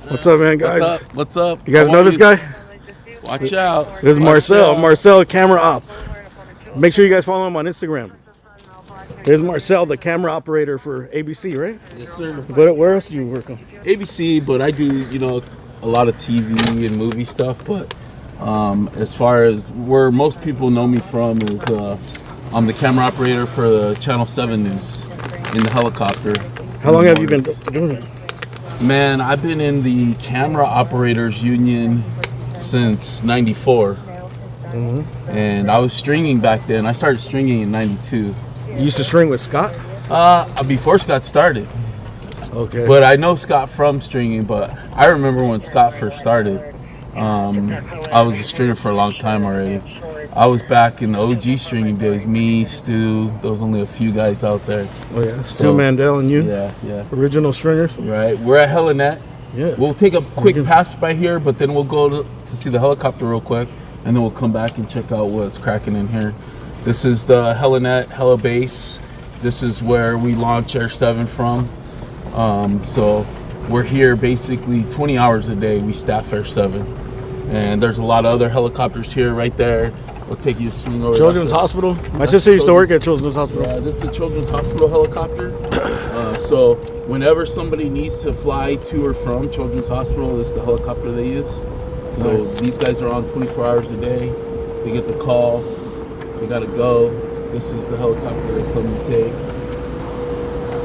What's up, man, guys? What's up? You guys know this guy? Watch out. This is Marcel. Marcel, camera op. Make sure you guys follow him on Instagram. There's Marcel, the camera operator for ABC, right? Yes, sir. But where else do you work on? ABC, but I do, a lot of TV and movie stuff. But as far as where most people know me from is I'm the camera operator for the Channel 7 News in the helicopter. How long have you been doing it? Man, I've been in the Camera Operators Union since '94. Mm-hmm. And I was stringing back then. I started stringing in '92. You used to string with Scott? Before Scott started. Okay. But I know Scott from stringing, but I remember when Scott first started. I was a stringer for a long time already. I was back in the OG stringing days. Me, Stu, there was only a few guys out there. Oh yeah, Stu Mandel and you? Yeah. Original stringers? Right. We're at Helinet. Yeah. We'll take a quick pass by here, but then we'll go to see the helicopter real quick, and then we'll come back and check out what's cracking in here. This is the Helinet Helibase. This is where we launch Air 7 from. So we're here basically 20 hours a day. We staff Air 7. And there's a lot of other helicopters here right there. We'll take you to swing over. Children's Hospital? My sister used to work at Children's Hospital. Yeah, this is the Children's Hospital helicopter. So whenever somebody needs to fly to or from Children's Hospital, this is the helicopter they use. So These guys are on 24 hours a day. They get the call. They gotta go. This is the helicopter they come and take.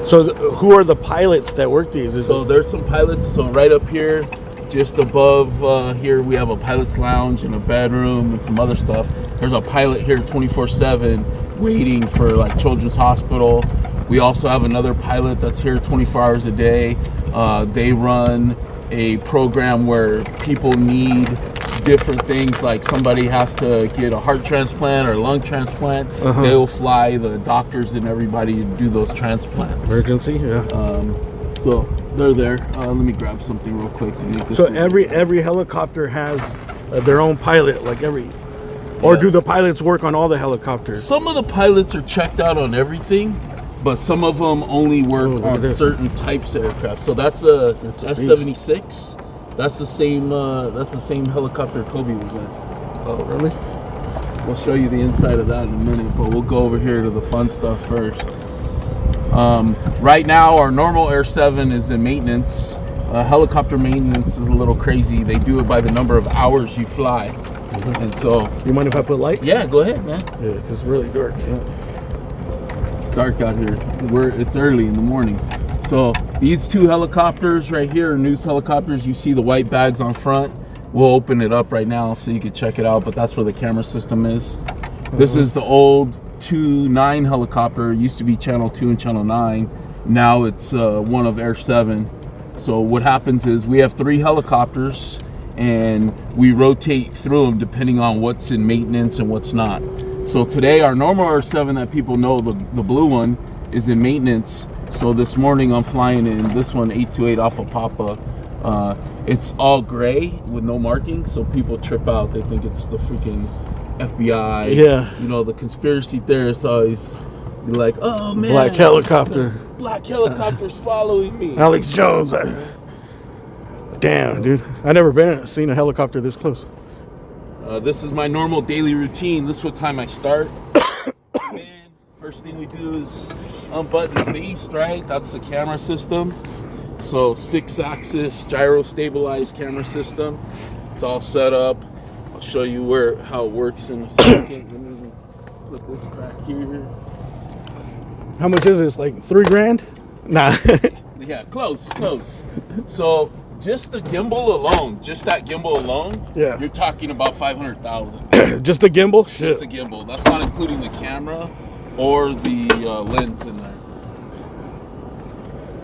So who are the pilots that work these? There's some pilots. So right up here, just above here, we have a pilot's lounge and a bedroom and some other stuff. There's a pilot here 24/7 waiting for like Children's Hospital. We also have another pilot that's here 24 hours a day. They run a program where people need different things, like somebody has to get a heart transplant or a lung transplant. They will fly the doctors and everybody to do those transplants. Emergency, yeah. So they're there. Let me grab something real quick to make this. So every helicopter has their own pilot, like or do the pilots work on all the helicopters? Some of the pilots are checked out on everything, but some of them only work on certain types of aircraft. So that's a S-76. That's the same helicopter Kobe was in. Oh, really? We'll show you the inside of that in a minute, but we'll go over here to the fun stuff first. Right now, our normal Air 7 is in maintenance. Helicopter maintenance is a little crazy. They do it by the number of hours you fly. And so... You mind if I put light? Yeah, go ahead, man. Yeah, because it's really dark. Yeah. It's dark out here. It's early in the morning. So these two helicopters right here are news helicopters. You see the white bags on front. We'll open it up right now so you can check it out, but that's where the camera system is. This is the old 2-9 helicopter. It used to be Channel 2 and Channel 9. Now it's one of Air 7. So what happens is we have 3 helicopters and we rotate through them depending on what's in maintenance and what's not. So today our normal Air 7 that people know, the blue one, is in maintenance. So this morning I'm flying in this one, 828 off of Papa. It's all gray with no marking, so people trip out. They think it's the freaking FBI. Yeah. The conspiracy theorists always be like, oh man. Black helicopter. Black helicopter's following me. Alex Jones. Damn, dude. I've never seen a helicopter this close. This is my normal daily routine. This is what time I start. First thing we do is unbutton the beast, right? That's the camera system. So 6-axis gyro stabilized camera system. It's all set up. I'll show you how it works in a second. Let me put this back here. How much is this? Like $3,000? Nah. Yeah, close. So just the gimbal alone, yeah, you're talking about $500,000. Just the gimbal? Just the gimbal. That's not including the camera or the lens in there.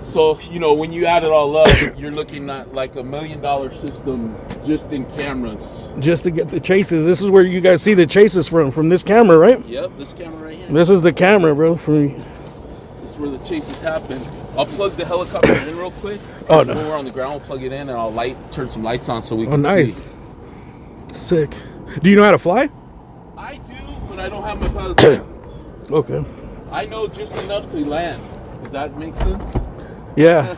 So, when you add it all up, you're looking at like $1 million system just in cameras. Just to get the chases. This is where you guys see the chases from this camera, right? Yep, this camera right here. This is the camera, bro. This is where the chases happen. I'll plug the helicopter in real quick. Oh, no. When we're on the ground, we'll plug it in and I'll turn some lights on so we can see. Nice. Sick. Do you know how to fly? I do, but I don't have my pilot's license. Okay. I know just enough to land. Does that make sense? Yeah.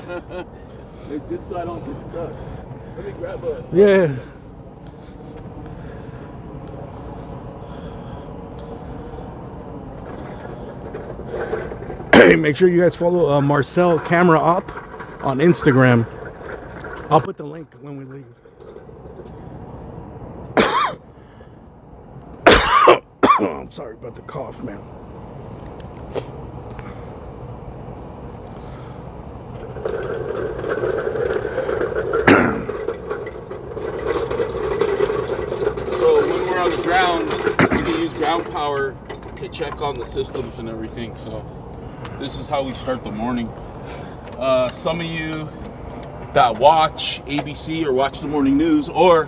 Just so I don't get stuck. Let me grab a... Yeah. Hey, make sure you guys follow Marcel Camera Op on Instagram. I'll put the link when we leave. I'm sorry about the cough, man. So when we're on the ground, we can use ground power to check on the systems and everything. So this is how we start the morning. Some of you that watch ABC or watch the morning news, or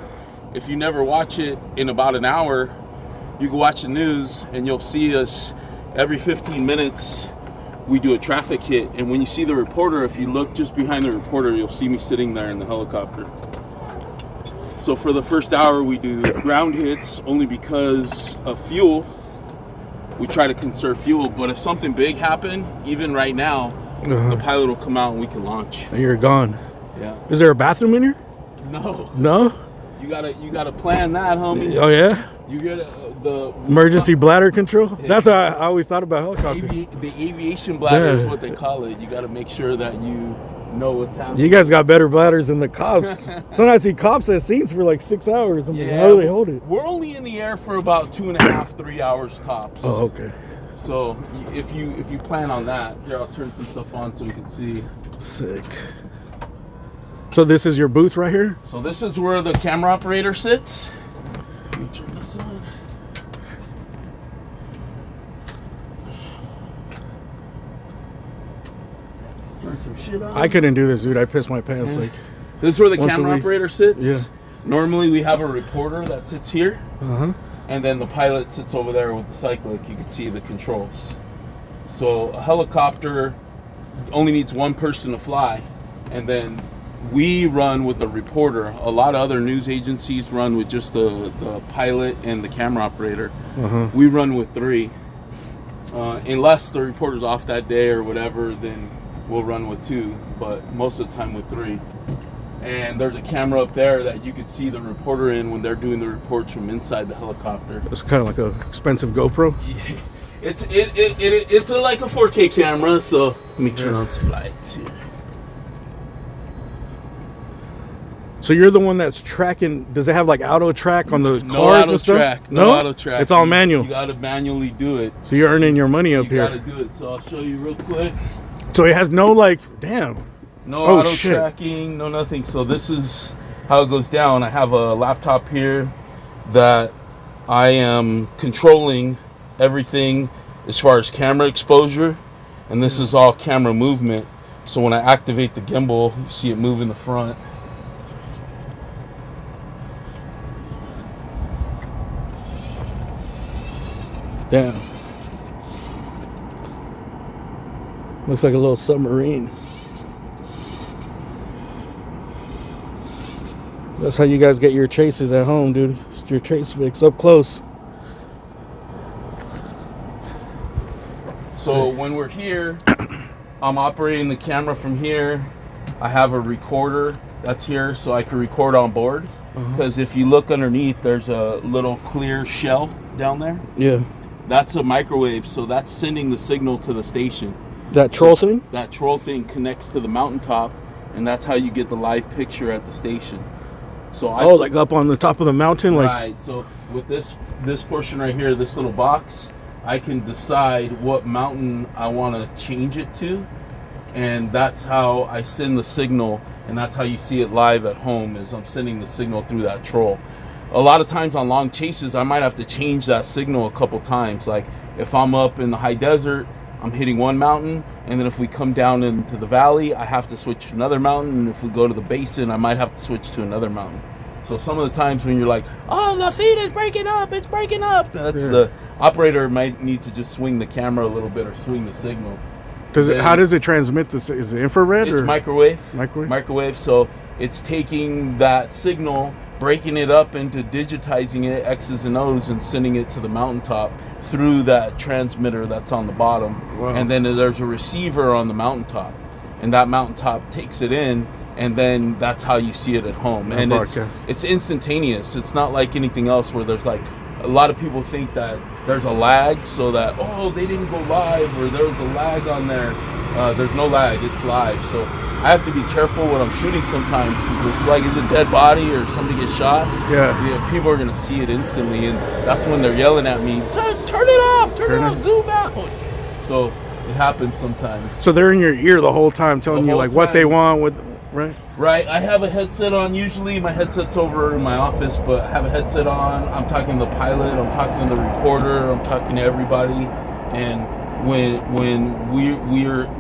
if you never watch it, in about an hour, you can watch the news and you'll see us every 15 minutes. We do a traffic hit, and when you see the reporter, if you look just behind the reporter, you'll see me sitting there in the helicopter. So for the first hour, we do ground hits only because of fuel. We try to conserve fuel, but if something big happened, even right now, the pilot will come out and we can launch. And you're gone. Yeah. Is there a bathroom in here? No. No? You gotta plan that, homie. Oh yeah? You get the emergency bladder control? Yeah. That's how I always thought about helicopters. The aviation bladder is what they call it. You gotta make sure that you know what's happening. You guys got better bladders than the cops. Sometimes I see cops at scenes for like 6 hours. I'm like, how do they hold it? We're only in the air for about 2.5, 3 hours tops. Oh, okay. So if you plan on that, here, I'll turn some stuff on so we can see. Sick. So this is your booth right here? So this is where the camera operator sits. Let me turn this on. Turn some shit on. I couldn't do this, dude. I pissed my pants. Like, this is where the camera operator sits. Yeah. Normally we have a reporter that sits here. And then the pilot sits over there with the cyclic. You can see the controls. So a helicopter only needs one person to fly, and then we run with the reporter. A lot of other news agencies run with just the pilot and the camera operator. We run with 3. Unless the reporter's off that day or whatever, then we'll run with 2, but most of the time with 3. And there's a camera up there that you can see the reporter in when they're doing the reports from inside the helicopter. It's kind of like an expensive GoPro. It's like a 4K camera. So let me turn on some lights here. So you're the one that's tracking. Does it have like auto track on the No cars auto and stuff? track. No auto track. It's all manual. You gotta manually do it. So you're earning your money up here. You gotta do it. So I'll show you real quick. So it has no like, damn. No auto tracking, no nothing. So this is how it goes down. I have a laptop here that I am controlling everything as far as camera exposure, and this is all camera movement. So when I activate the gimbal, you see it move in the front. Damn. Looks like a little submarine. That's how you guys get your chases at home, dude. It's your chase fix up close. So when we're here, I'm operating the camera from here. I have a recorder that's here so I can record on board. Because if you look underneath, there's a little clear shell down there. Yeah. That's a microwave, so that's sending the signal to the station. That troll thing? That troll thing connects to the mountaintop, and that's how you get the live picture at the station. So like up on the top of the mountain, like right. So with this portion right here, this little box, I can decide what mountain I want to change it to, and that's how I send the signal, and that's how you see it live at home. Is I'm sending the signal through that troll. A lot of times on long chases, I might have to change that signal a couple times. Like if I'm up in the high desert, I'm hitting one mountain, and then if we come down into the valley, I have to switch to another mountain, and if we go to the basin, I might have to switch to another mountain. So some of the times when you're like, oh, the feed is breaking up, it's breaking up, that's the operator might need to just swing the camera a little bit or swing the signal. How does it transmit this? Is it infrared? It's or? Microwave. Microwave? So it's taking that signal, breaking it up into digitizing it, X's and O's, and sending it to the mountaintop through that transmitter that's on the bottom. Wow. And then there's a receiver on the mountaintop, and that mountaintop takes it in and then that's how you see it at home. And it's instantaneous. It's not like anything else where there's like, a lot of people think that there's a lag, so that, oh, they didn't go live, or there was a lag on there. There's no lag, it's live. So I have to be careful when I'm shooting sometimes, because if like it's a dead body or somebody gets shot, people are gonna see it instantly, and that's when they're yelling at me, turn it off, turn it off, zoom out. So it happens sometimes. So they're in your ear the whole time, telling you like what they want with, right? Right. I have a headset on. Usually my headset's over in my office, but I have a headset on. I'm talking to the pilot. I'm talking to the reporter. I'm talking to everybody. And when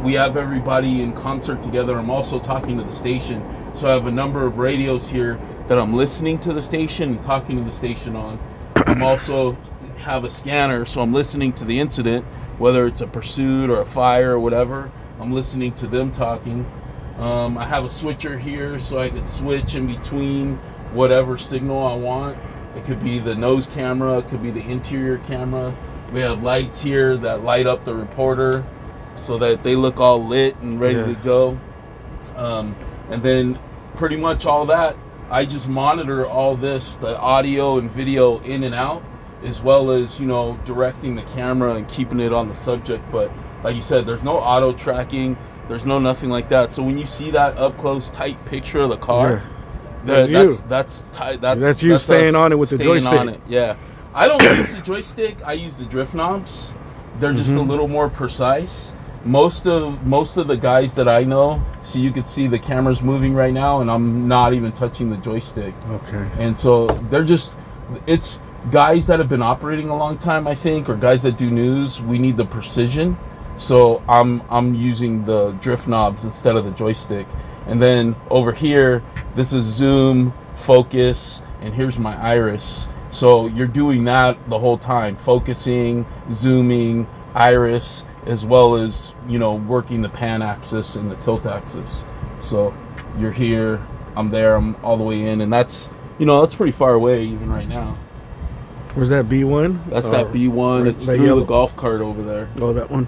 we have everybody in concert together, I'm also talking to the station. So I have a number of radios here that I'm listening to the station and talking to the station on. I'm also have a scanner, so I'm listening to the incident, whether it's a pursuit or a fire or whatever. I'm listening to them talking. I have a switcher here, so I can switch in between whatever signal I want. It could be the nose camera, it could be the interior camera. We have lights here that light up the reporter so that they look all lit and ready to go. And then pretty much all that, I just monitor all this, the audio and video in and out, as well as, you know, directing the camera and keeping it on the subject. But like you said, there's no auto tracking. There's no nothing like that. So when you see that up close, tight picture of the car, that's you staying on it with the joystick. On it. Yeah, I don't use the joystick. I use the drift knobs. They're just a little more precise. Most of the guys that I know, so you could see the camera's moving right now, and I'm not even touching the joystick. Okay. And so it's guys that have been operating a long time, I think, or guys that do news. We need the precision. So I'm using the drift knobs instead of the joystick. And then over here, this is zoom, focus, and here's my iris. So you're doing that the whole time, focusing, zooming, iris, as well as, you know, working the pan axis and the tilt axis. So you're here, I'm there, I'm all the way in, and that's, you know, that's pretty far away even right now. Where's that B1? That's that B1. It's through the golf cart over there. Oh, that one.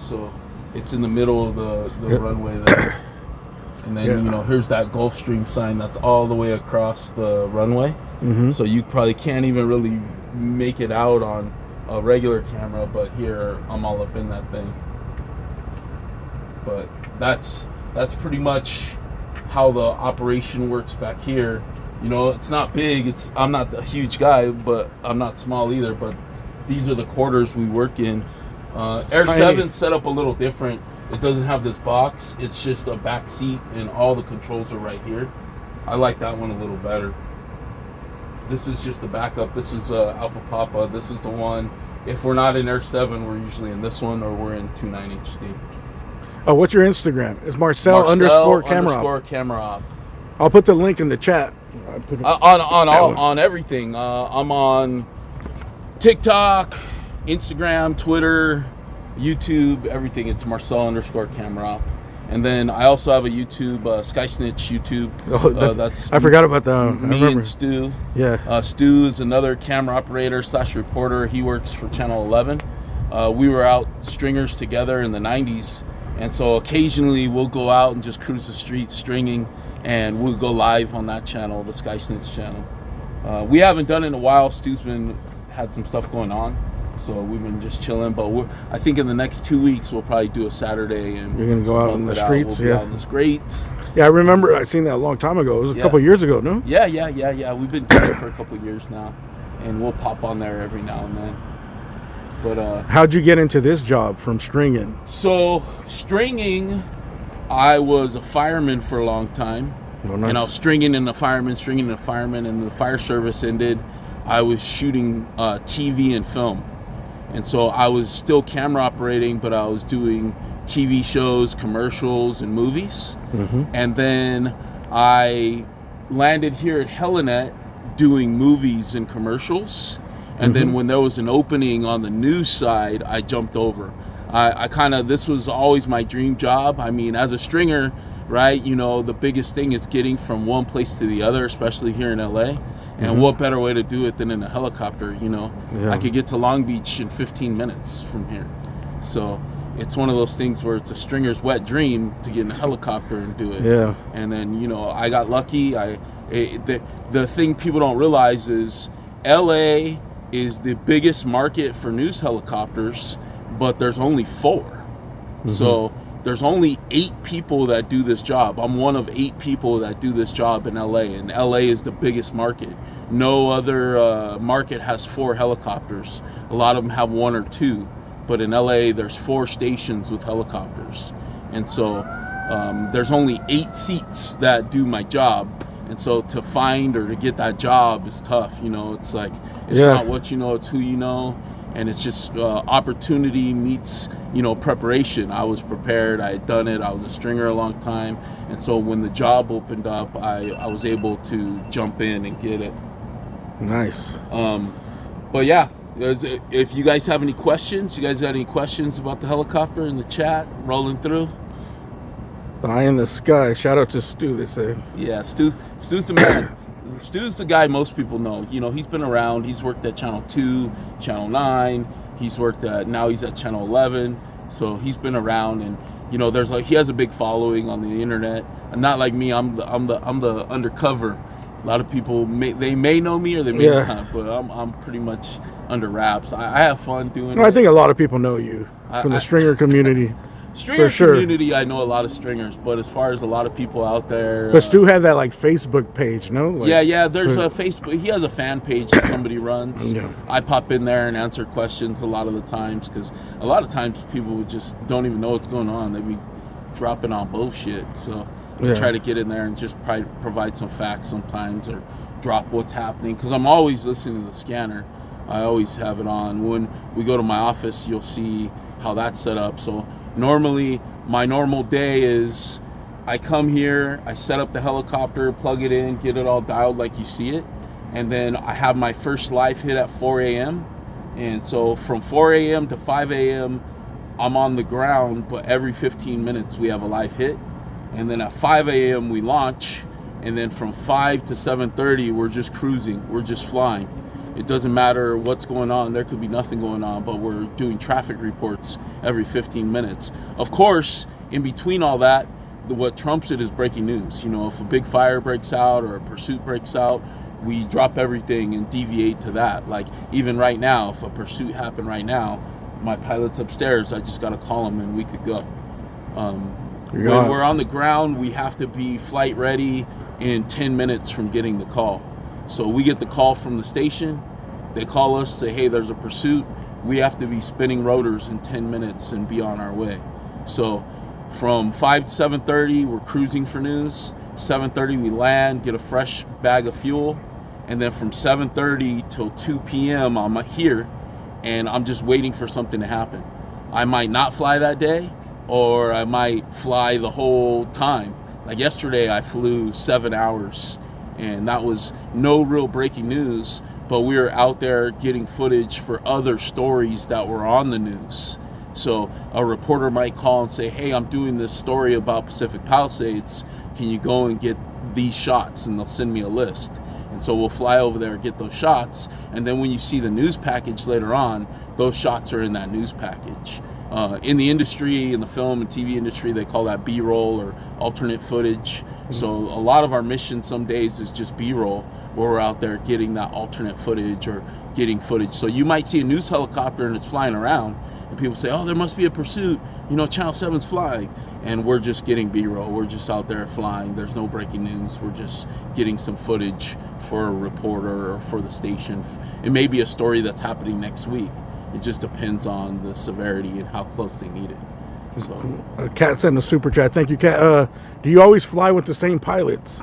So it's in the middle of the runway there. And then, you know, here's that Gulfstream sign that's all the way across the runway. So you probably can't even really make it out on a regular camera, but here I'm all up in that thing. But that's pretty much how the operation works back here. You know, it's not big. I'm not a huge guy, but I'm not small either. But these are the quarters we work in. Air 7's set up a little different. It doesn't have this box. It's just a back seat, and all the controls are right here. I like that one a little better. This is just the backup. This is Alpha Papa. This is the one. If we're not in Air 7, we're usually in this one, or we're in 29 HD. Oh, what's your Instagram? It's Marcel _camera op. I'll put the link in the chat. On everything. I'm on TikTok, Instagram, Twitter, YouTube, everything. It's Marcel _camera op. And then I also have a YouTube, Sky Snitch YouTube. Oh, that's I forgot about that. Me and Stu. Yeah. Stu is another camera operator / reporter. He works for Channel 11. We were out stringers together in the 90s. And so occasionally we'll go out and just cruise the streets stringing, and we'll go live on that channel, the Sky Snitch channel. We haven't done it in a while. Stu's had some stuff going on, so we've been just chilling. But I think in the next 2 weeks we'll probably do a Saturday, and you're gonna go out on the streets. We'll be out on the streets. Yeah, I remember I seen that a long time ago. It was a couple of years ago, no? Yeah. We've been doing it for a couple of years now, and we'll pop on there every now and then. But how'd you get into this job from stringing? So stringing, I was a fireman for a long time. Oh, nice. And I was stringing in the fireman, and the fire service ended. I was shooting TV and film. And so I was still camera operating, but I was doing TV shows, commercials, and movies. And then I landed here at Helinet doing movies and commercials. And then when there was an opening on the news side, I jumped over. This was always my dream job. I mean, as a stringer, right, you know, the biggest thing is getting from one place to the other, especially here in LA. And what better way to do it than in a helicopter, you know? I could get to Long Beach in 15 minutes from here. So it's one of those things where it's a stringer's wet dream to get in a helicopter and do it. Yeah. And then, you know, I got lucky. The thing people don't realize is LA is the biggest market for news helicopters, but there's only 4. So there's only 8 people that do this job. I'm one of 8 people that do this job in LA, and LA is the biggest market. No other market has 4 helicopters. A lot of them have 1 or 2, but in LA there's 4 stations with helicopters. And so there's only 8 seats that do my job. And so to find or to get that job is tough. You know, it's like, it's not what you know, it's who you know. And it's just opportunity meets, you know, preparation. I was prepared. I had done it. I was a stringer a long time. And so when the job opened up, I was able to jump in and get it. Nice. But yeah, if you guys have any questions, you guys got any questions about the helicopter in the chat, rolling through? The eye in the sky. Shout out to Stu, they say. Yeah, Stu's the man. Stu's the guy most people know. You know, he's been around. He's worked at Channel 2, Channel 9. He's worked at, now he's at Channel 11. So he's been around, and you know, he has a big following on the internet. And not like me. I'm the undercover. A lot of people may know me or they may not, but I'm pretty much under wraps. I have fun doing it. I think a lot of people know you from the stringer community. Stringer community, I know a lot of stringers, but as far as a lot of people out there, but Stu had that like Facebook page, no? Like, yeah. There's a Facebook. He has a fan page that somebody runs. Yeah. I pop in there and answer questions a lot of the times, because a lot of times people just don't even know what's going on. They be dropping on bullshit. So I try to get in there and just provide some facts sometimes, or drop what's happening, because I'm always listening to the scanner. I always have it on. When we go to my office, you'll see how that's set up. So normally, my normal day is I come here, I set up the helicopter, plug it in, get it all dialed like you see it, and then I have my first live hit at 4 a.m. And so from 4 a.m. to 5 a.m., I'm on the ground, but every 15 minutes we have a live hit. And then at 5 a.m. we launch, and then from 5 to 7:30 we're just cruising, we're just flying. It doesn't matter what's going on. There could be nothing going on, but we're doing traffic reports every 15 minutes. Of course, in between all that, what trumps it is breaking news. You know, if a big fire breaks out or a pursuit breaks out, we drop everything and deviate to that. Like even right now, if a pursuit happened right now, my pilot's upstairs, I just got to call him and we could go. When we're on the ground, we have to be flight ready in 10 minutes from getting the call. So we get the call from the station, they call us, say, hey, there's a pursuit. We have to be spinning rotors in 10 minutes and be on our way. So from 5 to 7:30, we're cruising for news. 7:30, we land, get a fresh bag of fuel. And then from 7:30 till 2 p.m., I'm here, and I'm just waiting for something to happen. I might not fly that day, or I might fly the whole time. Like yesterday, I flew 7 hours. And that was no real breaking news, but we were out there getting footage for other stories that were on the news. So a reporter might call and say, hey, I'm doing this story about Pacific Palisades. Can you go and get these shots? And they'll send me a list. And so we'll fly over there and get those shots. And then when you see the news package later on, those shots are in that news package. In the industry, in the film and TV industry, they call that B-roll or alternate footage. So a lot of our mission some days is just B-roll, where we're out there getting that alternate footage or getting footage. So you might see a news helicopter and it's flying around, and people say, oh, there must be a pursuit. You know, Channel 7's flying. And we're just getting B-roll. We're just out there flying. There's no breaking news. We're just getting some footage for a reporter or for the station. It may be a story that's happening next week. It just depends on the severity and how close they need it. So, Kat sent a super chat. Thank you, Kat. Do you always fly with the same pilots?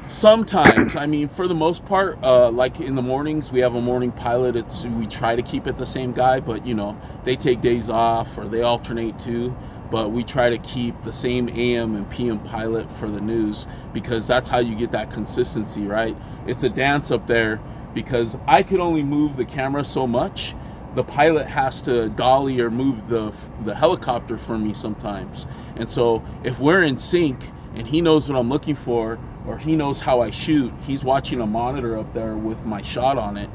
Sometimes. I mean, for the most part, like in the mornings, we have a morning pilot. We try to keep it the same guy, but you know, they take days off or they alternate too. But we try to keep the same AM and PM pilot for the news, because that's how you get that consistency, right? It's a dance up there, because I could only move the camera so much. The pilot has to dolly or move the helicopter for me sometimes. And so if we're in sync and he knows what I'm looking for, or he knows how I shoot, he's watching a monitor up there with my shot on it,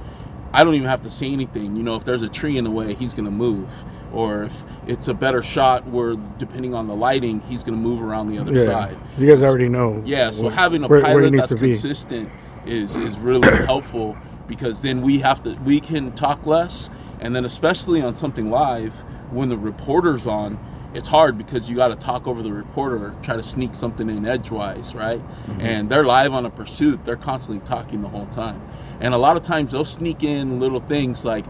I don't even have to say anything. You know, if there's a tree in the way, he's gonna move. or if it's a better shot where, depending on the lighting, he's going to move around the other side. You guys already know. Yeah, so having a where pilot that's consistent is really helpful, because then we can talk less, and then especially on something live, when the reporter's on, it's hard because you got to talk over the reporter, try to sneak something in edgewise, right? And they're live on a pursuit. They're constantly talking the whole time. And a lot of times they'll sneak in little things like,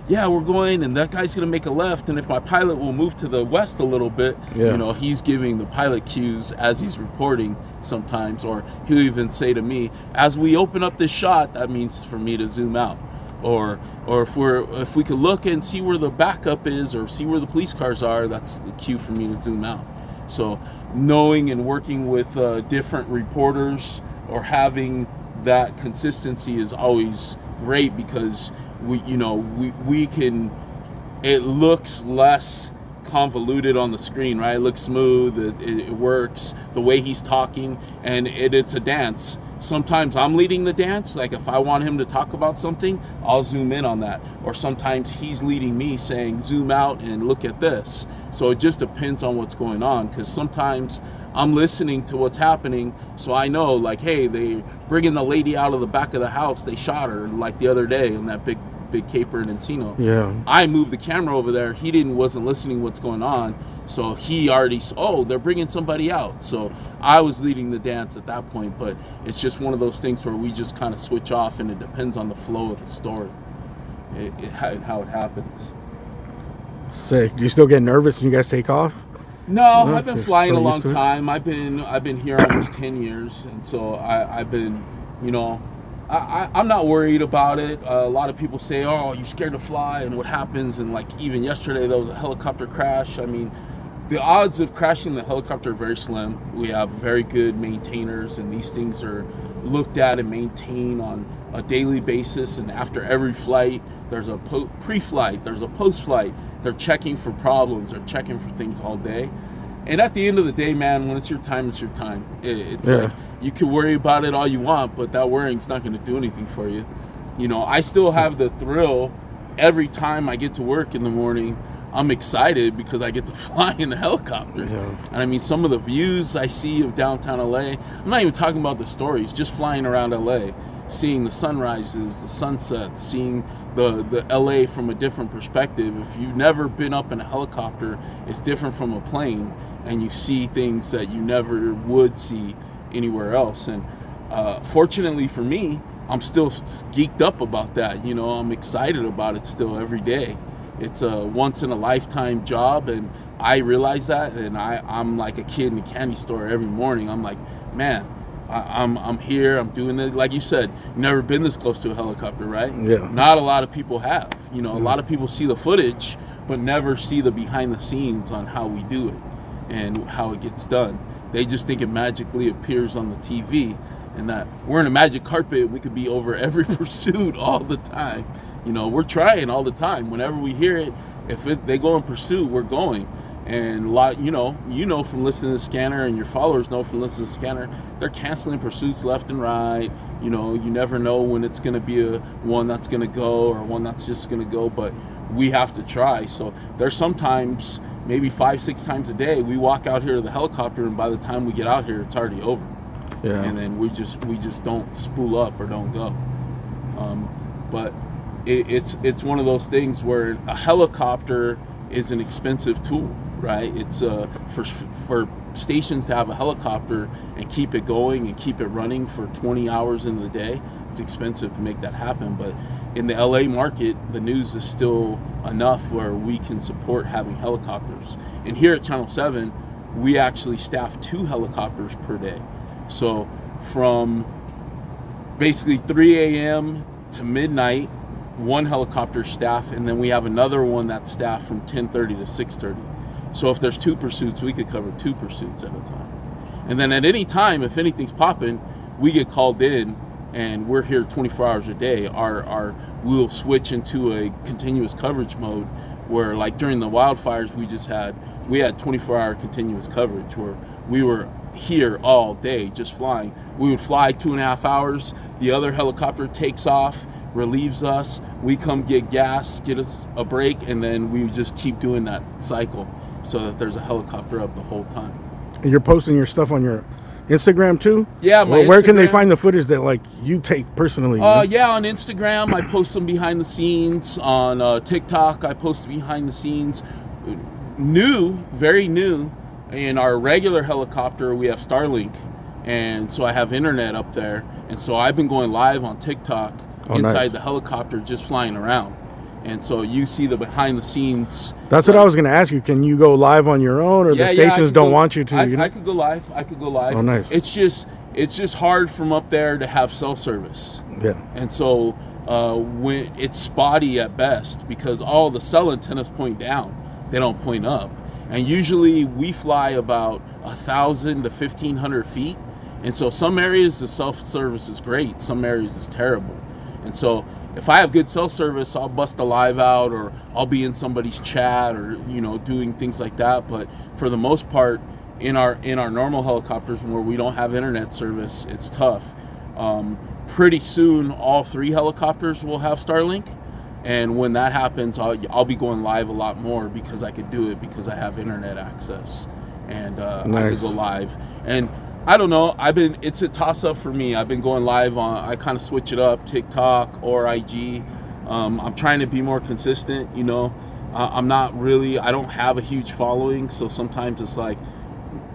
yeah, we're going, and that guy's going to make a left. And if my pilot will move to the west a little bit, you know, he's giving the pilot cues as he's reporting sometimes. Or he'll even say to me, as we open up this shot, that means for me to zoom out. Or if we could look and see where the backup is, or see where the police cars are, that's the cue for me to zoom out. So knowing and working with different reporters, or having that consistency, is always great, because we can, it looks less convoluted on the screen, right? It looks smooth, it works the way he's talking, and it's a dance. Sometimes I'm leading the dance. Like if I want him to talk about something, I'll zoom in on that. Or sometimes he's leading me, saying, zoom out and look at this. So it just depends on what's going on, because sometimes I'm listening to what's happening, so I know, like, hey, they bringing the lady out of the back of the house. They shot her, like the other day in that big caper in Encino. Yeah. I moved the camera over there. He wasn't listening what's going on. So he already, they're bringing somebody out. So I was leading the dance at that point, but it's just one of those things where we just kind of switch off, and it depends on the flow of the story, how it happens. Sick. Do you still get nervous when you guys take off? No, I've been flying a long time. I've been here almost 10 years, and so I've been, I'm not worried about it. A lot of people say, oh, you scared to fly, and what happens? And like even yesterday, there was a helicopter crash. I mean, the odds of crashing the helicopter are very slim. We have very good maintainers, and these things are looked at and maintained on a daily basis. And after every flight, there's a pre-flight, there's a post-flight. They're checking for problems, they're checking for things all day. And at the end of the day, man, when it's your time, it's your time. It's like, you can worry about it all you want, but that worrying's not going to do anything for you. I still have the thrill every time I get to work in the morning. I'm excited because I get to fly in the helicopter. And I mean, some of the views I see of downtown LA, I'm not even talking about the stories, just flying around LA, seeing the sunrises, the sunsets, seeing the LA from a different perspective. If you've never been up in a helicopter, it's different from a plane, and you see things that you never would see anywhere else. And fortunately for me, I'm still geeked up about that. I'm excited about it still every day. It's a once in a lifetime job, and I realize that, and I'm like a kid in a candy store every morning. I'm like, man, I'm here, I'm doing it. Like you said, never been this close to a helicopter, right? Yeah. Not a lot of people have. A lot of people see the footage, but never see the behind the scenes on how we do it and how it gets done. They just think it magically appears on the TV, and that we're in a magic carpet, we could be over every pursuit all the time. We're trying all the time. Whenever we hear it, they go in pursuit, we're going. And a lot, from listening to the scanner, and your followers know from listening to the scanner, they're canceling pursuits left and right. You never know when it's going to be one that's going to go or one that's just going to go, but we have to try. So there's sometimes, maybe 5-6 times a day, we walk out here to the helicopter, and by the time we get out here, it's already over. Yeah. And then we just don't spool up or don't go. But it's one of those things where a helicopter is an expensive tool, right? It's for stations to have a helicopter and keep it going and keep it running for 20 hours in the day. It's expensive to make that happen, but in the LA market, the news is still enough where we can support having helicopters. And here at Channel 7, we actually staff 2 helicopters per day. So from basically 3 a.m. to midnight, 1 helicopter staff, and then we have another one that's staffed from 10:30 to 6:30. So if there's 2 pursuits, we could cover 2 pursuits at a time. And then at any time, if anything's popping, we get called in, and we're here 24 hours a day. We'll switch into a continuous coverage mode where, like during the wildfires we had 24-hour continuous coverage where we were here all day just flying. We would fly 2.5 hours. The other helicopter takes off, relieves us. We come get gas, get us a break, and then we just keep doing that cycle so that there's a helicopter up the whole time. And you're posting your stuff on your Instagram too? Yeah, my where can they Instagram. find the footage that like you take personally? Yeah, on Instagram I post some behind the scenes. On TikTok I post behind the scenes. New, very new. In our regular helicopter we have Starlink, and so I have internet up there, and so I've been going live on TikTok inside nice. the helicopter, just flying around. And so you see the behind the scenes. That's what I was going to ask you. Can you go live on your own, or the stations don't want you to? I could go live. Oh, nice. It's just hard from up there to have cell service. Yeah. And so when it's spotty at best, because all the cell antennas point down, they don't point up. And usually we fly about 1,000 to 1,500 feet. And so some areas the cell service is great, some areas is terrible. And so if I have good cell service, I'll bust a live out, or I'll be in somebody's chat, or doing things like that. But for the most part, in our normal helicopters where we don't have internet service, it's tough. Pretty soon, all 3 helicopters will have Starlink, and when that happens, I'll be going live a lot more, because I could do it because I have internet access, and I could go live. And I don't know. It's a toss up for me. I've been going live on, I kind of switch it up, TikTok or IG. I'm trying to be more consistent, I'm not really, I don't have a huge following. So sometimes it's like,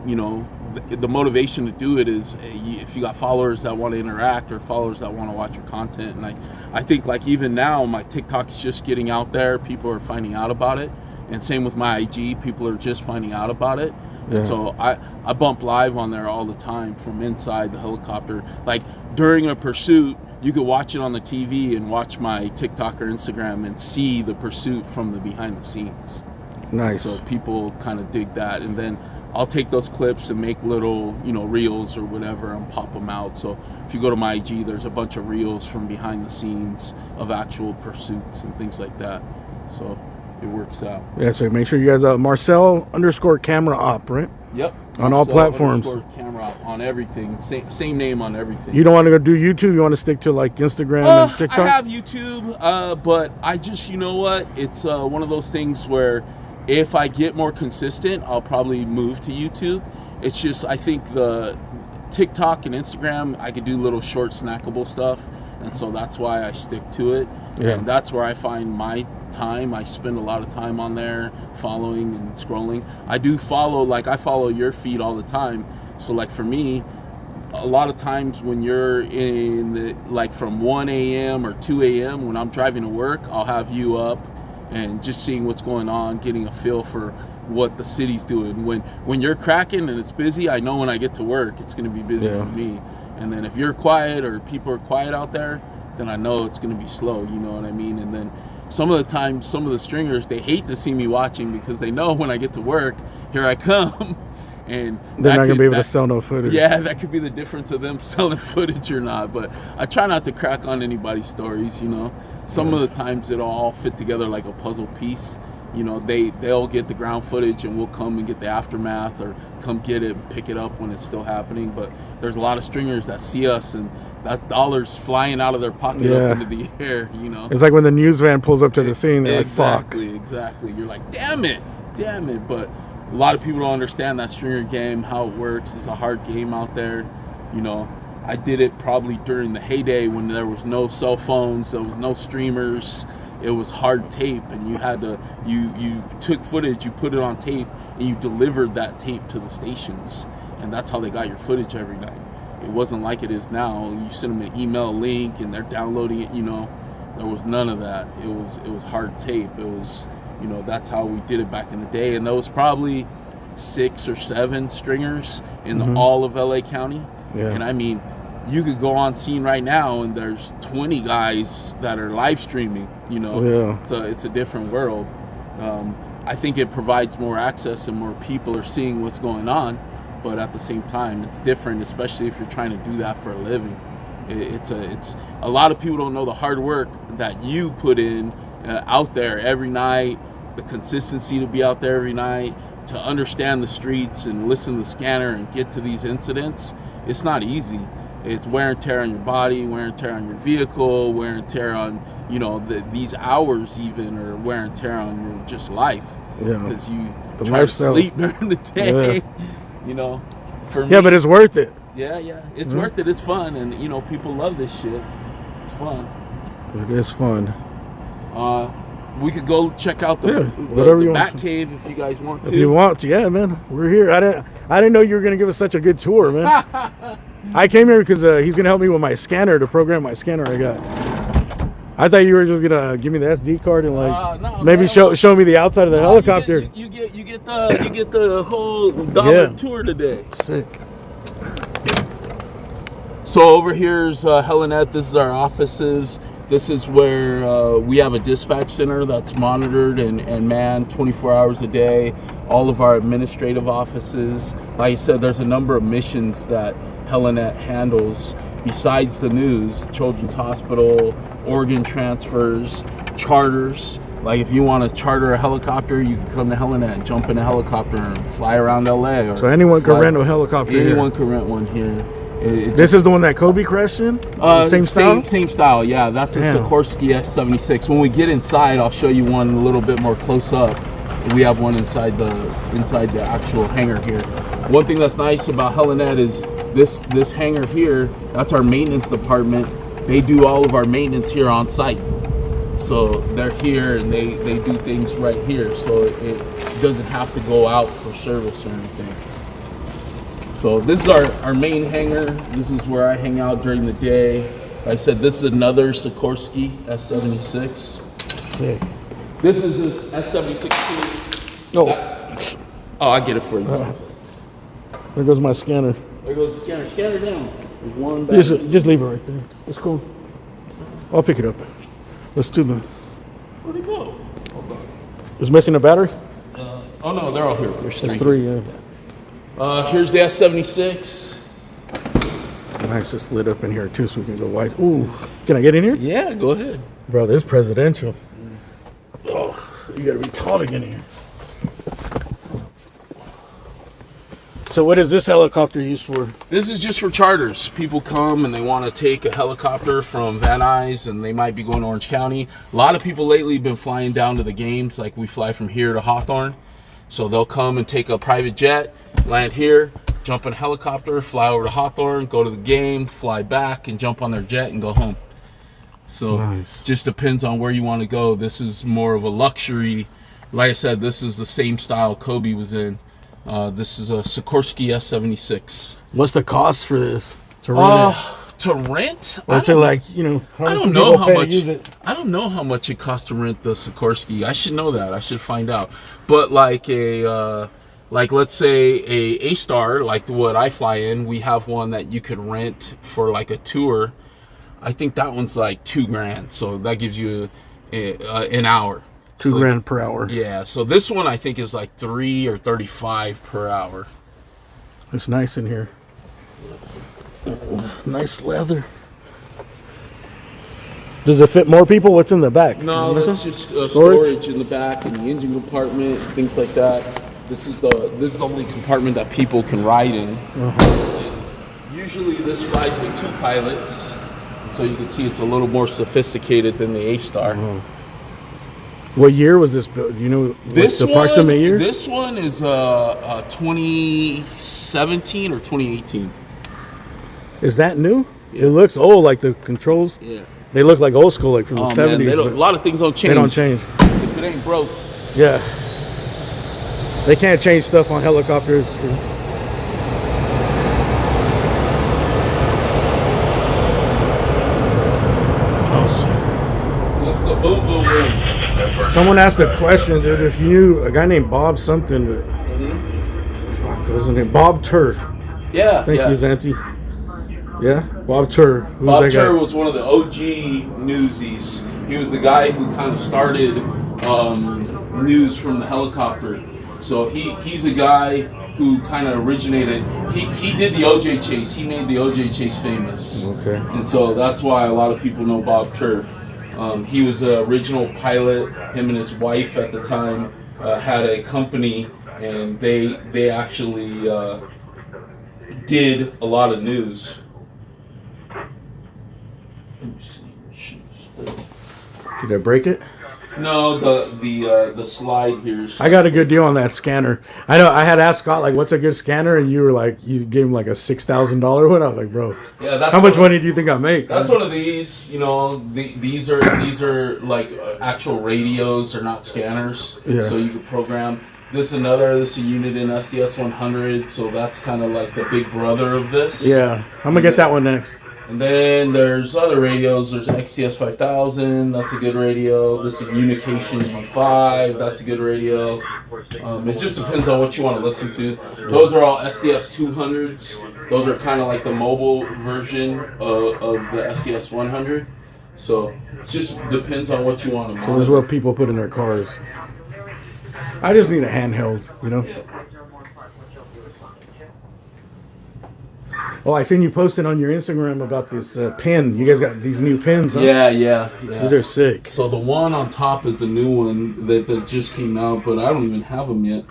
the motivation to do it is if you got followers that want to interact, or followers that want to watch your content. And I think like even now my TikTok's just getting out there. People are finding out about it. And same with my IG, people are just finding out about it. And so I bump live on there all the time from inside the helicopter. Like during a pursuit, you could watch it on the TV and watch my TikTok or Instagram and see the pursuit from the behind the scenes. Nice. So people kind of dig that. And then I'll take those clips and make little, reels or whatever, and pop them out. So if you go to my IG, there's a bunch of reels from behind the scenes of actual pursuits and things like that. So it works out. Yeah, so make sure you guys Marcel_camera op, right? Yep. On all platforms. Camera op on everything. Same name on everything. You don't want to go do YouTube? You want to stick to like Instagram and TikTok? I have YouTube, but I just, it's one of those things where if I get more consistent, I'll probably move to YouTube. It's just, I think the TikTok and Instagram, I could do little short snackable stuff. And so that's why I stick to it. Yeah. And that's where I find my time. I spend a lot of time on there following and scrolling. I follow your feed all the time. So like for me, a lot of times when you're from 1 a.m. or 2 a.m. when I'm driving to work, I'll have you up and just seeing what's going on, getting a feel for what the city's doing. When you're cracking and it's busy, I know when I get to work, it's going to be busy for me. And then if you're quiet or people are quiet out there, then I know it's going to be slow, you know what I mean? And then some of the times, some of the stringers, they hate to see me watching because they know when I get to work, here I come. And they're not going to be able to sell no footage. Yeah, that could be the difference of them selling footage or not. But I try not to crack on anybody's stories, Some of the times it'll all fit together like a puzzle piece. They'll get the ground footage and we'll come and get the aftermath, or come get it and pick it up when it's still happening. But there's a lot of stringers that see us and that's dollars flying out of their pocket up into the air, It's like when the news van pulls up to the scene, they're like, fuck. Exactly. You're like, damn it. But a lot of people don't understand that stringer game, how it works. It's a hard game out there. I did it probably during the heyday when there was no cell phones, there was no streamers. It was hard tape, and you had to, you took footage, you put it on tape, and you delivered that tape to the stations. And that's how they got your footage every night. It wasn't like it is now. You send them an email link and they're downloading it, There was none of that. It was hard tape. It was, that's how we did it back in the day. And there was probably 6 or 7 stringers in all of LA County. Yeah. And I mean, you could go on scene right now and there's 20 guys that are live streaming, It's a different world. I think it provides more access and more people are seeing what's going on, but at the same time it's different, especially if you're trying to do that for a living. It's a lot of people don't know the hard work that you put in out there every night, the consistency to be out there every night, to understand the streets and listen to the scanner and get to these incidents. It's not easy. It's wear and tear on your body, wear and tear on your vehicle, wear and tear on, you know, these hours even, or wear and tear on your just life. Yeah. Because you The try lifestyle. to sleep during the day. Yeah. You know, for me, Yeah, but it's worth it. yeah, it's worth it. It's fun, and you know, people love this shit. It's fun. It is fun. We could go check out the whatever you want. Bat Cave if you guys want to. If you want to, yeah, man. We're here. I didn't know you were gonna give us such a good tour, man. I came here because he's gonna help me with my scanner to program my scanner I got. I thought you were just gonna give me the SD card and like no, maybe man. show me the outside of the helicopter. You get the whole dollar tour today. Sick. So over here's Helenette. This is our offices. This is where we have a dispatch center that's monitored and manned 24 hours a day. All of our administrative offices. Like I said, there's a number of missions that Helenette handles besides the news: Children's Hospital, organ transfers, charters. Like if you want to charter a helicopter, you can come to Helenette and jump in a helicopter and fly around LA. Or So anyone can rent a helicopter. Anyone here. can rent one here. This is the one that Kobe crashed in? Same style? Same style, yeah. That's a Sikorsky S-76. When we get inside, I'll show you one a little bit more close up. We have one inside the actual hangar here. One thing that's nice about Helenette is this hangar here, that's our maintenance department. They do all of our maintenance here on site. So they're here and they do things right here. So it doesn't have to go out for service or anything. So this is our main hangar. This is where I hang out during the day. Like I said, this is another Sikorsky S-76. Sick. This is an S-76 too. Oh, I get it for you. There goes my scanner. There goes the scanner. Scanner down. There's one back. Just leave it right there. It's cool. I'll pick it up. Let's do the... Where'd it go? Is missing a battery? Oh no, they're all here. There's three. There's three, yeah. Here's the S-76. Nice, it's lit up in here too, so we can go wide. Ooh, can I get in here? Yeah, go ahead. Bro, this is presidential. Oh, you gotta be tall to get in here. So what is this helicopter used for? This is just for charters. People come and they want to take a helicopter from Van Nuys and they might be going to Orange County. A lot of people lately have been flying down to the games, like we fly from here to Hawthorne. So they'll come and take a private jet, land here, jump in a helicopter, fly over to Hawthorne, go to the game, fly back, and jump on their jet and go home. So nice. Just depends on where you want to go. This is more of a luxury. Like I said, this is the same style Kobe was in. This is a Sikorsky S-76. What's the cost for this? To rent it? To rent? Or to like, you know, I don't know how much. I don't know how much it costs to rent the Sikorsky. I should know that. I should find out. But like like let's say a A-Star, like what I fly in, we have one that you could rent for like a tour. I think that one's like $2,000. So that gives you an hour. $2,000 per hour. Yeah. So this one I think is like $3 or $35 per hour. It's nice in here. Nice leather. Does it fit more people? What's in the back? No, that's just storage in the back and the engine compartment, things like that. This is the only compartment that people can ride in. Usually this flies with 2 pilots, so you can see it's a little more sophisticated than the A-Star. What year was this built? Do you know this the approximate years? This one is 2017 or 2018. Is that new? Yeah. It looks old, like the controls. Yeah. They look like old school, like from the 70s. Man, a lot of things don't change. They don't change. If it ain't broke. Yeah. They can't change stuff on helicopters. This is the boom boom room. Someone asked a question, dude. If you knew a guy named Bob something, but fuck, what was his name? Bob Tur. Yeah. Thank you, Zanti. Yeah, Bob Tur. Bob Tur was one of the OG newsies. He was the guy who kind of started news from the helicopter. So he's a guy who kind of originated. He did the OJ chase. He made the OJ chase famous. Okay. And so that's why a lot of people know Bob Tur. He was an original pilot. Him and his wife at the time had a company, and they actually did a lot of news. Did I break it? No, the slide here. I got a good deal on that scanner. I know I had asked Scott like, "What's a good scanner?" And you were like, you gave him like a $6,000 one. I was like, "Bro, yeah, that's how much money do you think I make?" That's one of these. You know, these are like actual radios. They're not scanners. Yeah. So you can program. This is a unit in SDS 100. So that's kind of like the big brother of this. Yeah, I'm gonna get that one next. And then there's other radios. There's an XTS 5000. That's a good radio. This is a Unication G5. That's a good radio. It just depends on what you want to listen to. Those are all SDS 200s. Those are kind of like the mobile version of the SDS 100. So it just depends on what you want to monitor. So this is what people put in their cars. I just need a handheld, you know. Oh, I seen you posted on your Instagram about this pin. You guys got these new pins, huh? Yeah. These are sick. So the one on top is the new one that just came out, but I don't even have them yet.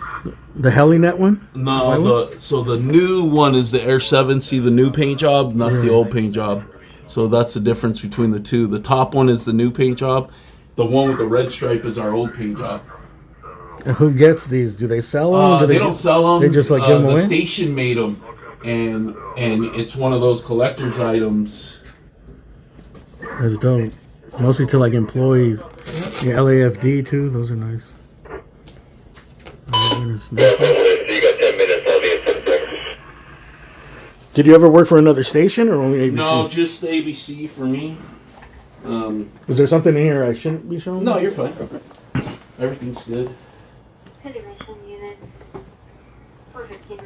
The Helinet one? No, the new one is the Air 7. See the new paint job, and that's the old paint job. So that's the difference between the two. The top one is the new paint job. The one with the red stripe is our old paint job. And who gets these? Do they sell them? They don't sell them. They just like give them away? The station made them, and it's one of those collector's items. That's dope. Mostly to like employees. Yeah, LAFD too. Those are nice. Oh, goodness. You got 10 minutes. I'll be in 10 seconds. Did you ever work for another station or only ABC? No, just ABC for me. Is there something in here I shouldn't be showing? No, you're fine. Everything's good. Television unit 415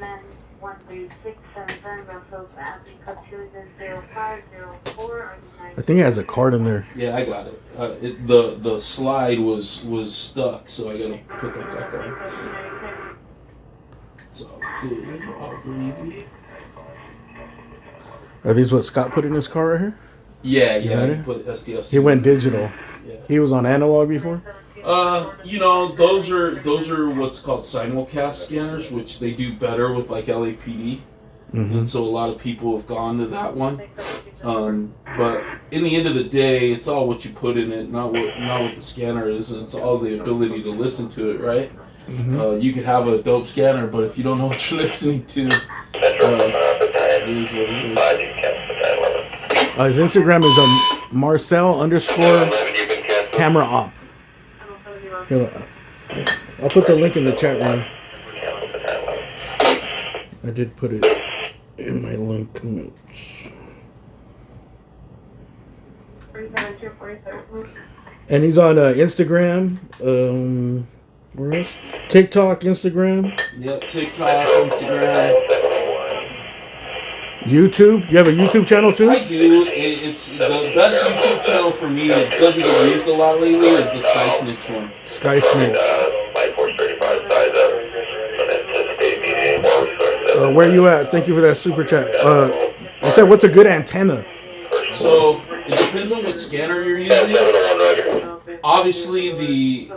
13677 Brussels Africa 20504. I think it has a card in there. Yeah, I got it. The slide was stuck, so I gotta put that back on. It's all good. All gravy. Are these what Scott put in his car right here? Yeah. Right. He put SDS. He went digital. Yeah. He was on analog before? Those are what's called simulcast scanners, which they do better with like LAPD, and so a lot of people have gone to that one. But in the end of the day, it's all what you put in it, not what the scanner is, and it's all the ability to listen to it, right? You could have a dope scanner, but if you don't know what you're listening to, it is what it is. His Instagram is Marcel _ camera op. Here, I'll put the link in the chat room. I did put it in my link notes. And he's on Instagram. Where else? TikTok, Instagram. Yep, TikTok, Instagram. YouTube? You have a YouTube channel too? I do. It's the best YouTube channel for me. It doesn't get used a lot lately. Is the Sky Snitch one. Sky Snitch. Where you at? Thank you for that super chat. I said, what's a good antenna? So it depends on what scanner you're using. Obviously, the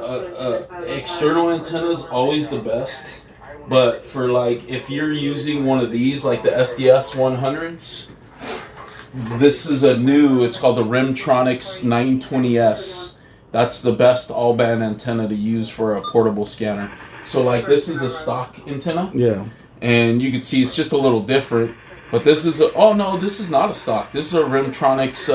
external antenna is always the best. But for like, if you're using one of these, like the SDS 100s, this is it's called the Remtronics 920S. That's the best all-band antenna to use for a portable scanner. So like, this is a stock antenna. Yeah. And you can see it's just a little different. But this is this is not a stock. This is a Remtronics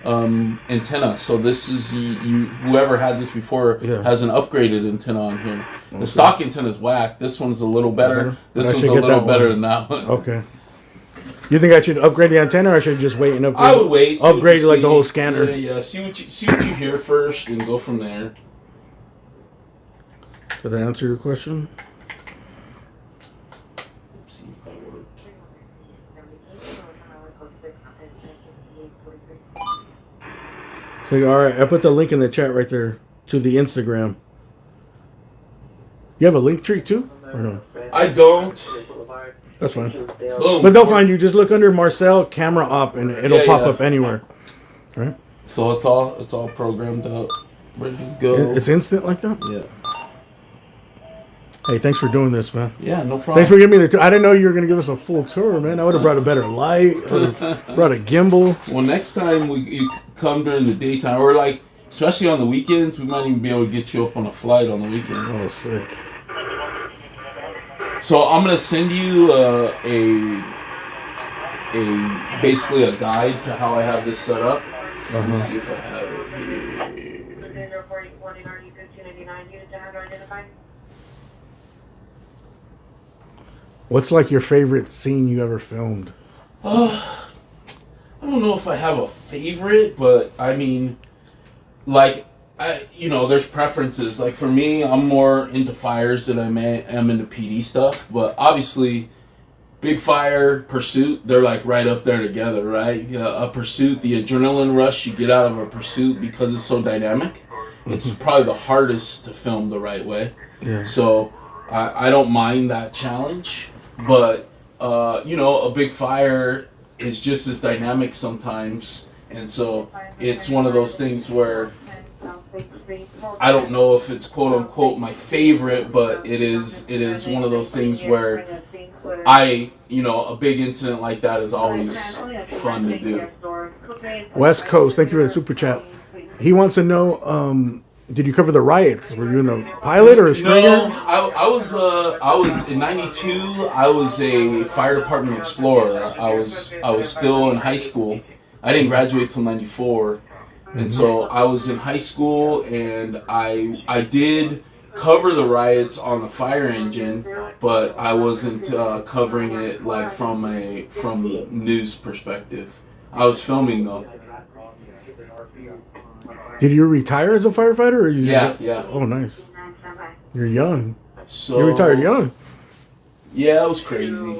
antenna. So this is whoever had this before has an upgraded antenna on here. The stock antenna is whack. This one's a little better. This one's a little better than that one. Okay. You think I should upgrade the antenna, or I should just wait and upgrade? I would wait. Upgrade like the whole scanner. Yeah. See what you hear first, and go from there. Did that answer your question? See if that worked. So all right, I put the link in the chat right there to the Instagram. You have a link tree too, or no? I don't. That's fine. Boom. But they'll find you. Just look under Marcel camera op, and it'll pop up anywhere. All right. So it's all programmed up, ready to go. It's instant like that. Yeah. Hey, thanks for doing this, man. Yeah, no problem. Thanks for giving me the tour. I didn't know you were going to give us a full tour, man. I would have brought a better light. I would have brought a gimbal. Well, next time you come during the daytime, or like, especially on the weekends, we might even be able to get you up on a flight on the weekends. Oh, sick. So I'm gonna send you basically a guide to how I have this set up. Let me see if I have it here. What's like your favorite scene you ever filmed? I don't know if I have a favorite, but I mean, like, there's preferences. Like for me, I'm more into fires than I am into PD stuff. But obviously, big fire, pursuit, they're like right up there together, right? A pursuit, the adrenaline rush you get out of a pursuit because it's so dynamic. It's probably the hardest to film the right way. Yeah. So I don't mind that challenge. But, a big fire is just as dynamic sometimes. And so it's one of those things where I don't know if it's quote unquote my favorite, but it is one of those things where a big incident like that is always fun to do. West Coast, thank you for the super chat. He wants to know, did you cover the riots? Were you in the pilot or a stringer? No, I was in '92. I was a fire department explorer. I was still in high school. I didn't graduate till '94, and so I was in high school, and I did cover the riots on the fire engine, but I wasn't covering it like from news perspective. I was filming though. Did you retire as a firefighter? Or you Yeah. Oh, nice. You're young. So You retired young. Yeah, it was crazy.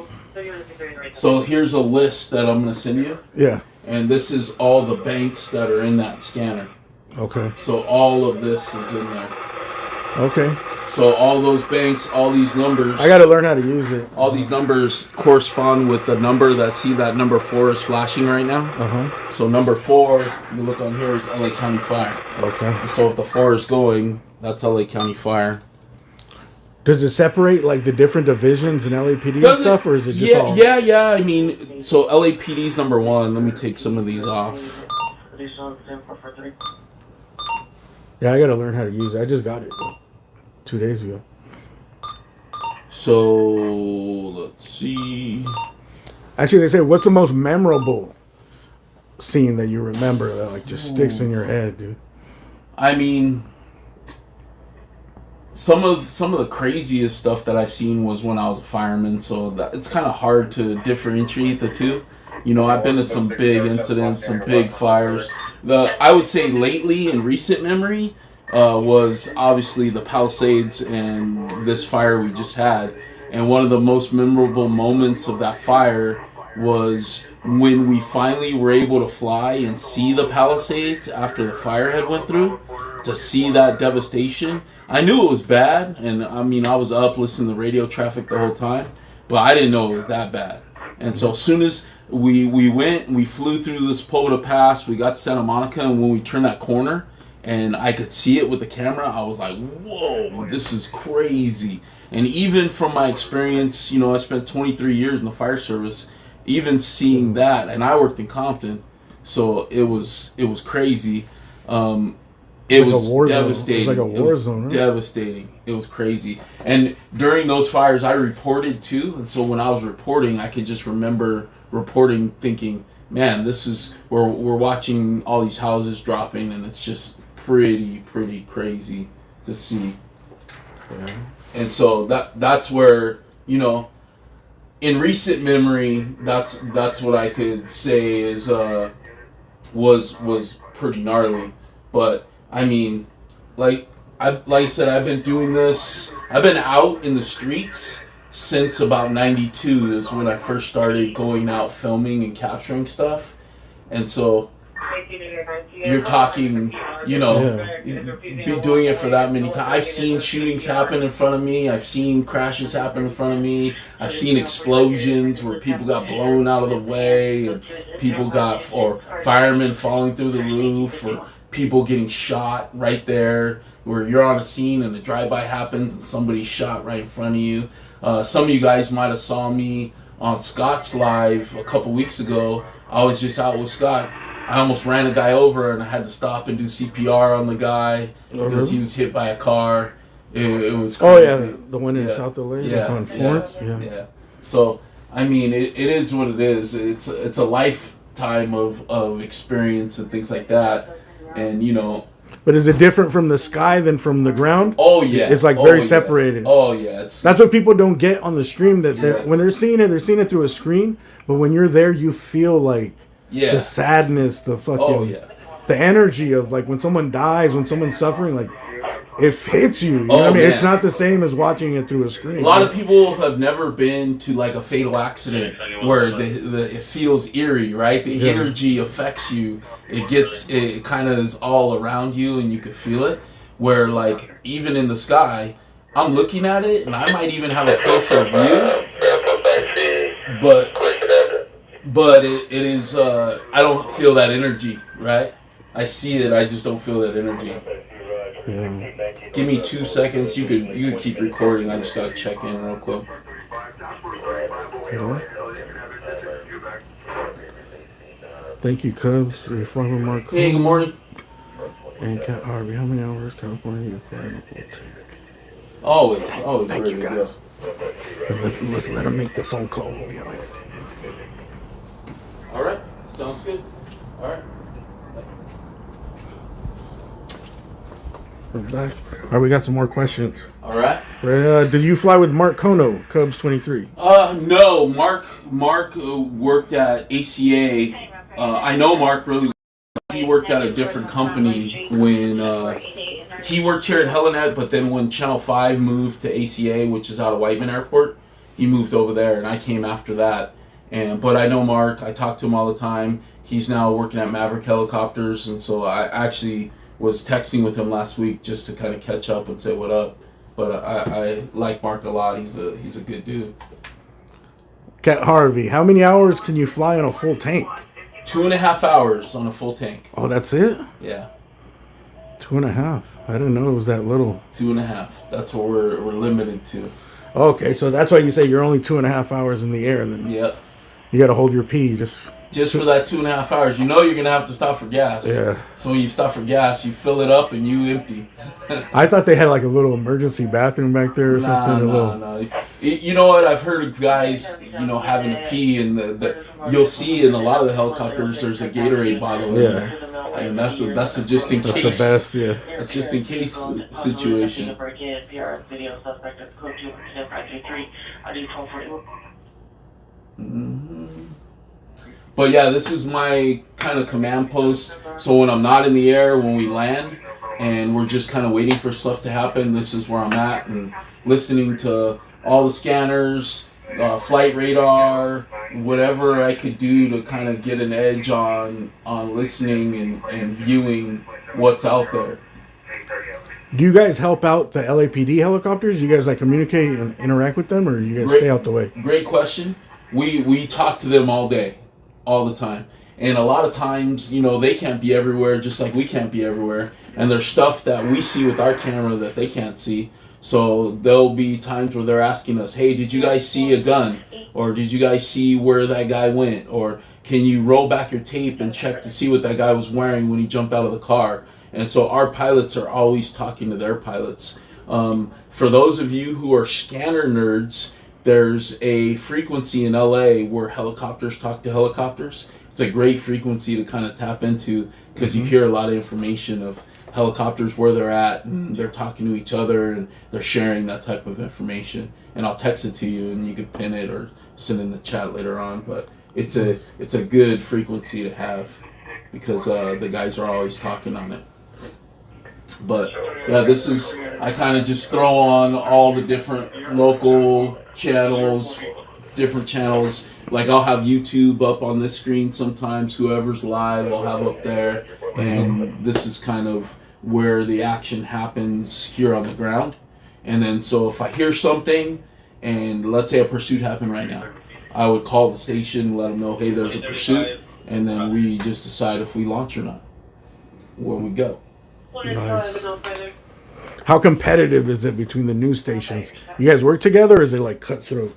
So here's a list that I'm gonna send you, Yeah. and this is all the banks that are in that scanner. Okay. So all of this is in there. Okay. So all those banks, all these numbers. I got to learn how to use it. All these numbers correspond with the number that number 4 is flashing right now. Uh-huh. So number 4, you look on here, is LA County Fire. Okay. So if the 4 is going, that's LA County Fire. Does it separate like the different divisions in LAPD and stuff, or is it just all? Yeah. I mean, so LAPD's number 1. Let me take some of these off. Yeah, I got to learn how to use it. I just got it 2 days ago. So let's see. Actually, they say, what's the most memorable scene that you remember that like just sticks in your head, dude? I mean, some of the craziest stuff that I've seen was when I was a fireman, so it's kind of hard to differentiate the two. I've been to some big incidents, some big fires. I would say lately, in recent memory, was obviously the Palisades and this fire we just had. And one of the most memorable moments of that fire was when we finally were able to fly and see the Palisades after the fire had went through. To see that devastation, I knew it was bad, and I mean I was up listening to radio traffic the whole time, but I didn't know it was that bad. And so as soon as we went and we flew through this Sepulveda Pass, we got to Santa Monica, and when we turned that corner and I could see it with the camera, I was like, whoa, this is crazy. And even from my experience, I spent 23 years in the fire service, even seeing that, and I worked in Compton, so it was crazy. It was devastating. It was like a war zone, right? Devastating. It was crazy. And during those fires, I reported too. And so when I was reporting, I could just remember reporting, thinking, "Man, this is we're watching all these houses dropping, and it's just pretty crazy to see." Yeah. And so that's where in recent memory, that's what I could say is was pretty gnarly, but. I mean, like I said, I've been doing this. I've been out in the streets since about '92 is when I first started going out filming and capturing stuff. And so you're talking, be doing it for that many times. I've seen shootings happen in front of me. I've seen crashes happen in front of me. I've seen explosions where people got blown out of the way, and or firemen falling through the roof, or people getting shot right there, where you're on a scene and a drive-by happens and somebody's shot right in front of you. Some of you guys might have saw me on Scott's live a couple weeks ago. I was just out with Scott. I almost ran a guy over and I had to stop and do CPR on the guy because he was hit by a car. It was crazy. Oh yeah, the one in South LA, on Florence. Yeah. So I mean, it is what it is. It's a lifetime of experience and things like that, and you know. But is it different from the sky than from the ground? Oh yeah, it's like very separated. Oh yeah, that's what people don't get on the stream. That when they're seeing it through a screen. But when you're there, you feel like the sadness, the fucking, the energy of like when someone dies, when someone's suffering, like it hits you. You know what I mean? It's not the same as watching it through a screen. A lot of people have never been to like a fatal accident where it feels eerie, right? The energy affects you. It kind of is all around you and you can feel it. Where like even in the sky, I'm looking at it and I might even have a closer view. But it is, I don't feel that energy, right? I see it, I just don't feel that energy. Yeah. Give me 2 seconds. You could keep recording. I just gotta check in real quick. Thank you, Cubs, for your flight with Mark. Hey, good morning. And Cat Harvey, how many hours California you flying a full tank? Always. Thank you, guys. Let's let him make the phone call. We'll be all right. All right. Sounds good. All right. We're back. All right, we got some more questions. All right. Did you fly with Mark Kono, Cubs 23? No. Mark worked at ACA. I know Mark really well. He worked at a different company when he worked here at Helinet, but then when Channel 5 moved to ACA, which is out of Whiteman Airport, he moved over there, and I came after that. But I know Mark. I talk to him all the time. He's now working at Maverick Helicopters, and so I actually was texting with him last week just to kind of catch up and say what up. But I like Mark a lot. He's a good dude. Cat Harvey, how many hours can you fly on a full tank? 2.5 hours on a full tank. Oh, that's it? Yeah. 2.5. I didn't know it was that little. 2.5. That's what we're limited to. Okay, so that's why you say you're only 2.5 hours in the air, and then you got to hold your pee just for that 2.5 hours. You know you're gonna have to stop for gas. Yeah. So when you stop for gas, you fill it up and you empty. I thought they had like a little emergency bathroom back there or something. No. You know what? I've heard of guys, having to pee, and you'll see in a lot of the helicopters there's a Gatorade bottle in there, and that's the just in case. That's the best. That's just in case situation. But yeah, this is my kind of command post. So when I'm not in the air, when we land, and we're just kind of waiting for stuff to happen, this is where I'm at, and listening to all the scanners, flight radar, whatever I could do to kind of get an edge on listening and viewing what's out there. Do you guys help out the LAPD helicopters? You guys like communicate and interact with them, or you guys stay out the way? Great question. We talk to them all day, all the time. And a lot of times, they can't be everywhere just like we can't be everywhere. And there's stuff that we see with our camera that they can't see. So there'll be times where they're asking us, hey, did you guys see a gun? Or did you guys see where that guy went? Or can you roll back your tape and check to see what that guy was wearing when he jumped out of the car? And so our pilots are always talking to their pilots. For those of you who are scanner nerds, there's a frequency in LA where helicopters talk to helicopters. It's a great frequency to kind of tap into because you hear a lot of information of helicopters, where they're at, and they're talking to each other, and they're sharing that type of information. And I'll text it to you, and you can pin it or send in the chat later on. But it's a good frequency to have because the guys are always talking on it. But yeah, I kind of just throw on all the different local channels, different channels. Like I'll have YouTube up on this screen sometimes. Whoever's live, I'll have up there. And this is kind of where the action happens here on the ground. And then so if I hear something, and let's say a pursuit happened right now, I would call the station, let them know, hey, there's a pursuit, and then we just decide if we launch or not. when we go. Nice. How competitive is it between the news stations? You guys work together, or is it like cutthroat?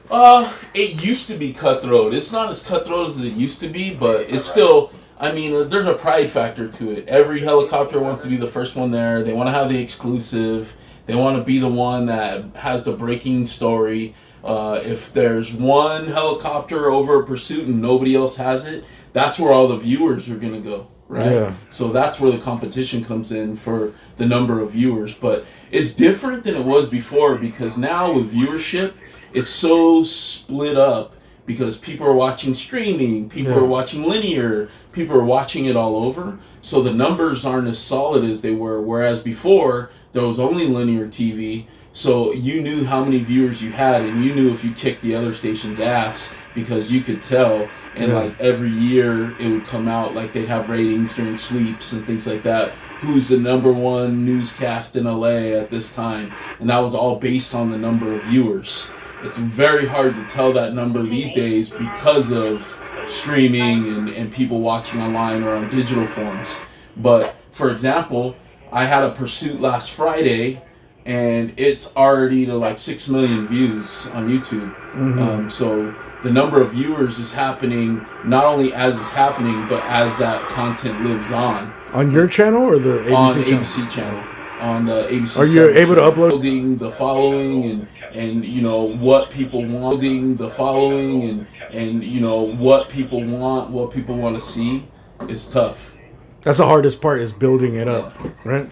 It used to be cutthroat. It's not as cutthroat as it used to be, but it's still. I mean, there's a pride factor to it. Every helicopter wants to be the first one there. They want to have the exclusive. They want to be the one that has the breaking story. If there's one helicopter over a pursuit and nobody else has it, that's where all the viewers are going to go, right? Yeah. So that's where the competition comes in for the number of viewers. But it's different than it was before, because now with viewership, it's so split up because people are watching streaming, people are watching linear, people are watching it all over. So the numbers aren't as solid as they were, whereas before there was only linear TV. So you knew how many viewers you had, and you knew if you kicked the other station's ass, because you could tell. And like every year it would come out, like they'd have ratings during sweeps and things like that. Who's the number one newscast in LA at this time? And that was all based on the number of viewers. It's very hard to tell that number these days because of streaming and people watching online or on digital forms. But for example, I had a pursuit last Friday, and it's already to like 6 million views on YouTube. So the number of viewers is happening not only as it's happening, but as that content lives on. On your channel or the ABC on channel? ABC channel. On the ABC7 Are you able to upload? Building the following and you know what people want. Building the following and you know what people want to see is tough. That's the hardest part, is building it up, right?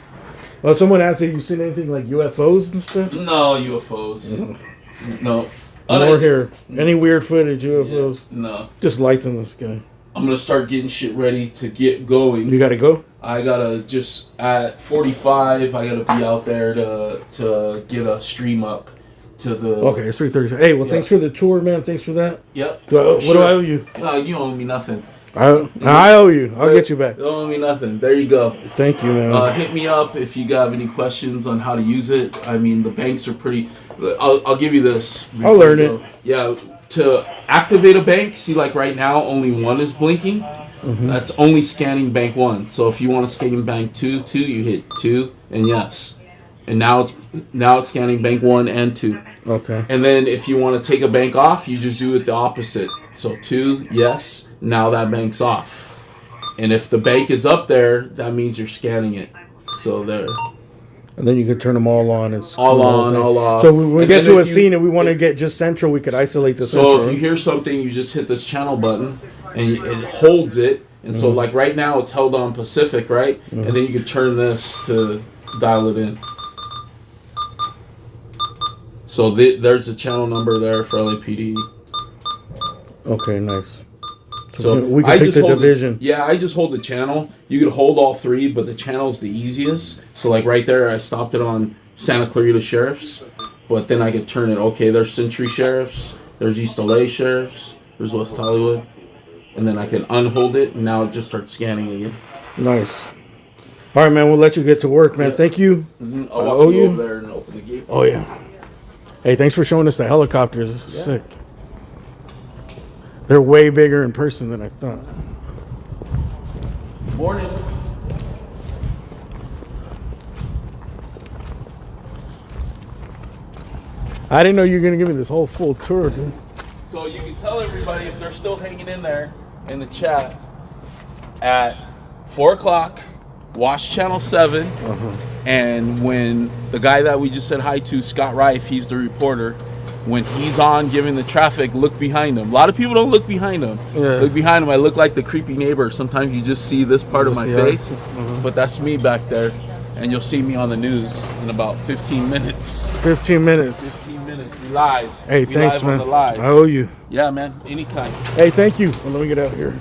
Well, someone asked if you've seen anything like UFOs and stuff. No UFOs. No. More here. Any weird footage, UFOs? Yeah, no. Just lights in the sky. I'm gonna start getting shit ready to get going. You gotta go? I gotta just at 45. I gotta be out there to get a stream up to the. Okay, it's 3:30. Hey, well, thanks for the tour, man. Thanks for that. Yep. What do I owe you? You owe me nothing. I owe you. I'll get you back. You owe me nothing. There you go. Thank you, man. Hit me up if you got any questions on how to use it. I mean, the banks are pretty. I'll give you this. I'll learn it. Yeah. To activate a bank, see, like right now, only one is blinking. That's only scanning bank 1. So if you want to scan bank 2, you hit 2 and yes. And now it's scanning bank 1 and 2. Okay. And then if you want to take a bank off, you just do it the opposite. So 2, yes. Now that bank's off. And if the bank is up there, that means you're scanning it. So there. And then you can turn them all on. It's all on, all off. So when we get to a scene and we want to get just central, we could isolate the central. So if you hear something, you just hit this channel button, and it holds it. And so like right now, it's held on Pacific, right? And then you can turn this to dial it in. So there's a channel number there for LAPD. Okay, nice. So we can pick the division. I just hold the channel. You could hold all 3, but the channel's the easiest. So like right there, I stopped it on Santa Clarita Sheriff's, but then I could turn it. Okay, there's Century Sheriff's, there's East LA Sheriff's, there's West Hollywood, and then I can unhold it, and now it just starts scanning again. Nice. All right, man. We'll let you get to work, man. Thank you. I'll walk you over there and open the gate. Oh yeah. Hey, thanks for showing us the helicopters. It's sick. They're way bigger in person than I thought. Morning. I didn't know you were going to give me this whole full tour, dude. So you can tell everybody, if they're still hanging in there in the chat, at 4 o'clock, watch Channel 7. And when the guy that we just said hi to, Scott Reif, he's the reporter, when he's on giving the traffic, look behind him. A lot of people don't look behind him. Look behind him. I look like the creepy neighbor. Sometimes you just see this part of my face, but that's me back there. And you'll see me on the news in about 15 minutes. 15 minutes. 15 minutes. Be live. Hey, Be thanks, live man. On the live. I owe you. Yeah, man. Anytime. Hey, thank you. Well, let me get out here.